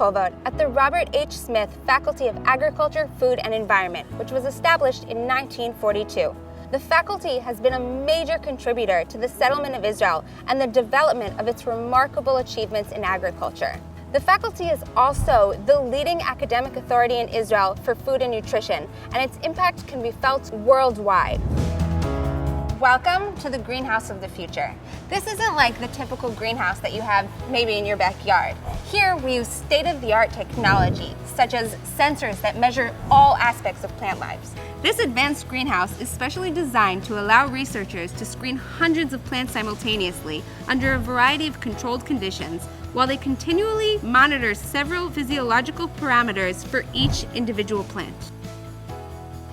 Rehovot at the Robert H. Smith Faculty of Agriculture, Food and Environment, which was established in 1942. The faculty has been a major contributor to the settlement of Israel and the development of its remarkable achievements in agriculture. The faculty is also the leading academic authority in Israel for food and nutrition, and its impact can be felt worldwide. Welcome to the greenhouse of the future. This isn't like the typical greenhouse that you have maybe in your backyard. Here we use state-of-the-art technology, such as sensors that measure all aspects of plant lives. This advanced greenhouse is specially designed to allow researchers to screen hundreds of plants simultaneously under a variety of controlled conditions, while they continually monitor several physiological parameters for each individual plant.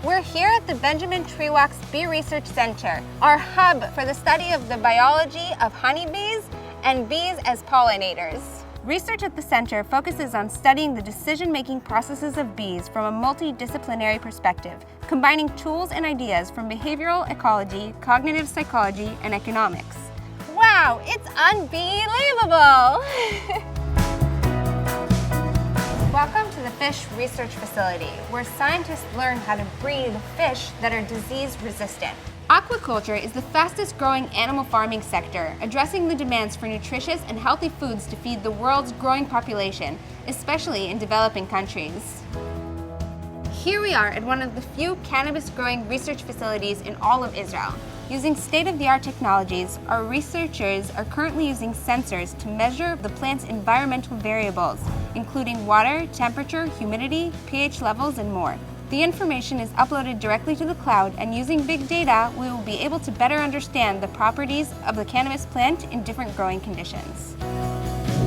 We're here at the Benjamin Treewalks Bee Research Center, our hub for the study of the biology of honeybees and bees as pollinators. Research at the center focuses on studying the decision-making processes of bees from a multidisciplinary perspective, combining tools and ideas from behavioral ecology, cognitive psychology, and economics. Wow, it's unbelievable! Welcome to the Fish Research Facility, where scientists learn how to breed fish that are disease-resistant. Aquaculture is the fastest-growing animal farming sector, addressing the demands for nutritious and healthy foods to feed the world's growing population, especially in developing countries. Here we are at one of the few cannabis-growing research facilities in all of Israel. Using state-of-the-art technologies, our researchers are currently using sensors to measure the plant's environmental variables, including water, temperature, humidity, pH levels, and more. The information is uploaded directly to the cloud, and using big data, we will be able to better understand the properties of the cannabis plant in different growing conditions.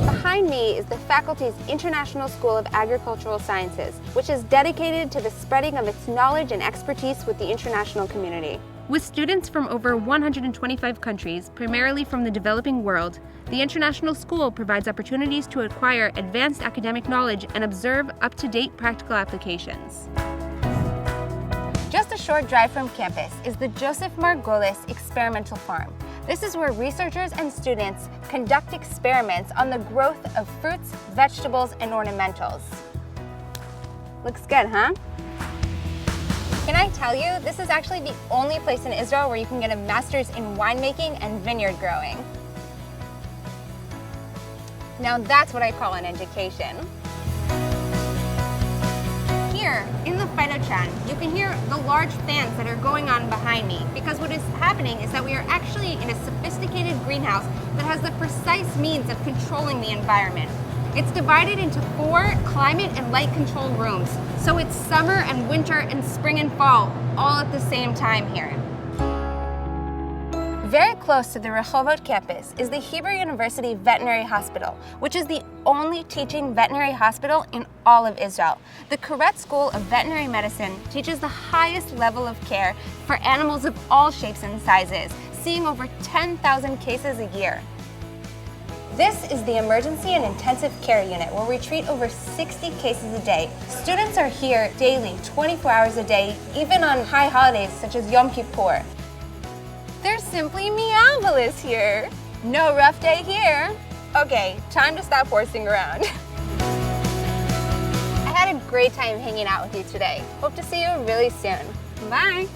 Behind me is the faculty's International School of Agricultural Sciences, which is dedicated to the spreading of its knowledge and expertise with the international community. With students from over 125 countries, primarily from the developing world, the International School provides opportunities to acquire advanced academic knowledge and observe up-to-date practical applications. Just a short drive from campus is the Joseph Margolis Experimental Farm. This is where researchers and students conduct experiments on the growth of fruits, vegetables, and ornamentals. Looks good, huh? Can I tell you, this is actually the only place in Israel where you can get a master's in winemaking and vineyard growing. Now that's what I call an education. Here, in the phytochan, you can hear the large fans that are going on behind me, because what is happening is that we are actually in a sophisticated greenhouse that has the precise means of controlling the environment. It's divided into 4 climate and light control rooms, so it's summer and winter and spring and fall all at the same time here. Very close to the Rehovot campus is the Hebrew University Veterinary Hospital, which is the only teaching veterinary hospital in all of Israel. The Kesher School of Veterinary Medicine teaches the highest level of care for animals of all shapes and sizes, seeing over 10,000 cases a year. This is the Emergency and Intensive Care Unit, where we treat over 60 cases a day. Students are here daily, 24 hours a day, even on high holidays such as Yom Kippur. There's simply Margolis here. No rough day here. Okay, time to stop horsing around. I had a great time hanging out with you today. Hope to see you really soon. Bye.